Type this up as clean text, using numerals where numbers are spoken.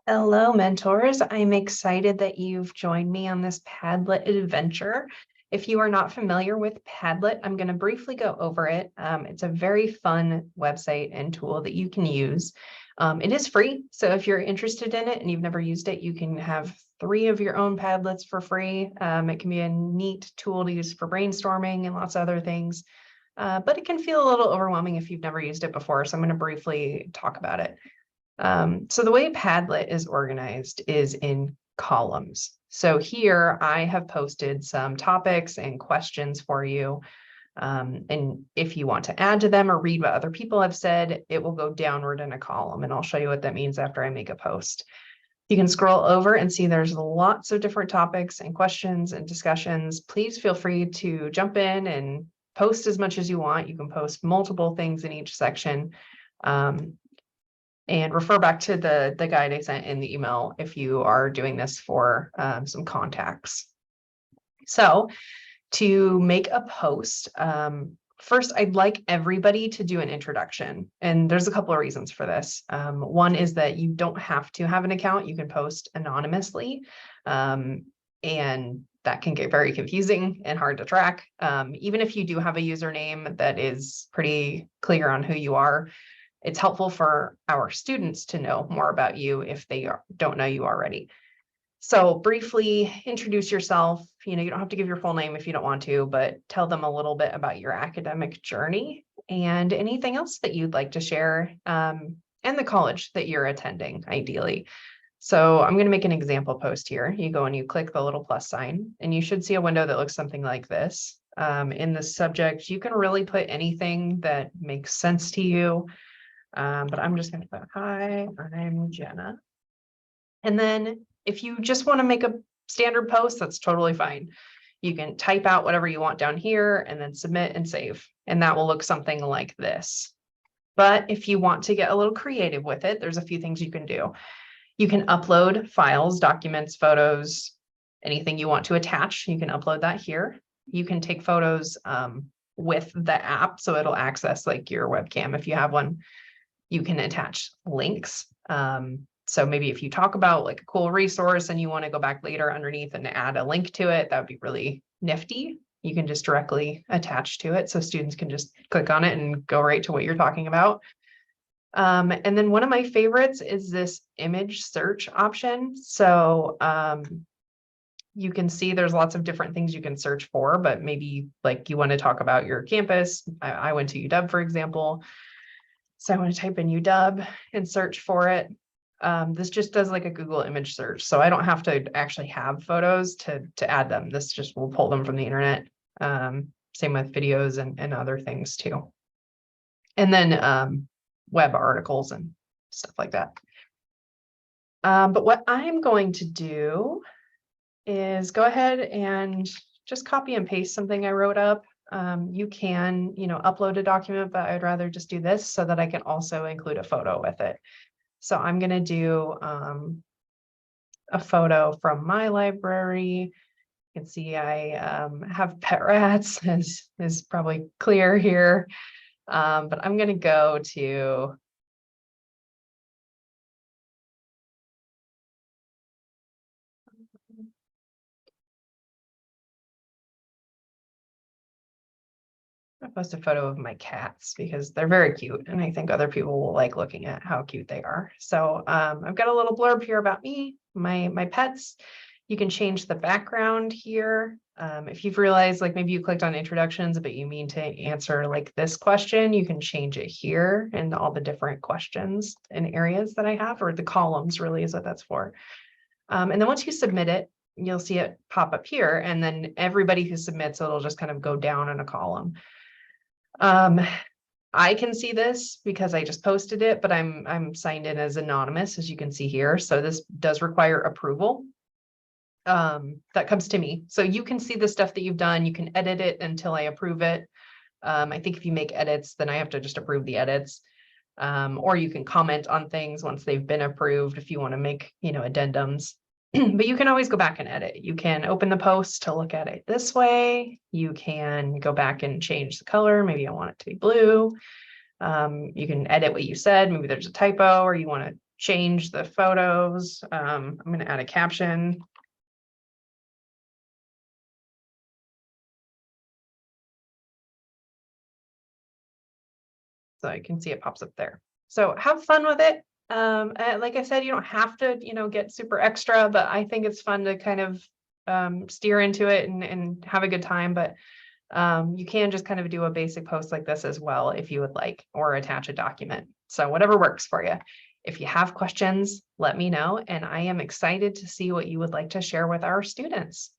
Hello, mentors. I'm excited that you've joined me on this Padlet adventure. If you are not familiar with Padlet, I'm going to briefly go over it. It's a very fun website and tool that you can use. It is free, so if you're interested in it and you've never used it, you can have 3 of your own Padlets for free. It can be a neat tool to use for brainstorming and lots of other things, but it can feel a little overwhelming if you've never used it before, so I'm going to briefly talk about it. So the way Padlet is organized is in columns. So here I have posted some topics and questions for you. And if you want to add to them or read what other people have said, it will go downward in a column. And I'll show you what that means after I make a post. You can scroll over and see there's lots of different topics and questions and discussions. Please feel free to jump in and post as much as you want. You can post multiple things in each section. And refer back to the guide I sent in the email if you are doing this for some contacts. So to make a post, first, I'd like everybody to do an introduction. And there's a couple of reasons for this. One is that you don't have to have an account. You can post anonymously. And that can get very confusing and hard to track. Even if you do have a username that is pretty clear on who you are, it's helpful for our students to know more about you if they don't know you already. So briefly introduce yourself. You don't have to give your full name if you don't want to, but tell them a little bit about your academic journey and anything else that you'd like to share, and the college that you're attending, ideally. So I'm going to make an example post here. You go and you click the little plus sign, and you should see a window that looks something like this. In the subject, you can really put anything that makes sense to you. But I'm just going to put, hi, I'm Jenna. And then if you just want to make a standard post, that's totally fine. You can type out whatever you want down here and then submit and save. And that will look something like this. But if you want to get a little creative with it, there's a few things you can do. You can upload files, documents, photos, anything you want to attach. You can upload that here. You can take photos with the app, so it'll access like your webcam if you have one. You can attach links. So maybe if you talk about like a cool resource and you want to go back later underneath and add a link to it, that would be really nifty. You can just directly attach to it so students can just click on it and go right to what you're talking about. And then one of my favorites is this image search option. So you can see there's lots of different things you can search for, but maybe like you want to talk about your campus. I went to UW, for example. So I want to type in UW and search for it. This just does like a Google image search. So I don't have to actually have photos to add them. This just will pull them from the internet. Same with videos and other things too. And then web articles and stuff like that. But what I'm going to do is go ahead and just copy and paste something I wrote up. You can, upload a document, but I'd rather just do this so that I can also include a photo with it. So I'm going to do a photo from my library. You can see I have pet rats, as is probably clear here. But I'm going to go to I post a photo of my cats because they're very cute and I think other people will like looking at how cute they are. So I've got a little blurb here about me, my pets. You can change the background here. If you've realized like maybe you clicked on introductions, but you mean to answer like this question, you can change it here and all the different questions and areas that I have, or the columns really is what that's for. And then once you submit it, you'll see it pop up here, and then everybody who submits, it'll just kind of go down in a column. I can see this because I just posted it, but I'm signed in as anonymous, as you can see here. So this does require approval. That comes to me. So you can see the stuff that you've done. You can edit it until I approve it. I think if you make edits, then I have to just approve the edits. Or you can comment on things once they've been approved if you want to make, addendums. But you can always go back and edit. You can open the post to look at it this way. You can go back and change the color. Maybe I want it to be blue. You can edit what you said. Maybe there's a typo or you want to change the photos. I'm going to add a caption. So I can see it pops up there. So have fun with it. Like I said, you don't have to, get super extra, but I think it's fun to kind of steer into it and have a good time. But you can just kind of do a basic post like this as well if you would like, or attach a document. So whatever works for you. If you have questions, let me know. And I am excited to see what you would like to share with our students.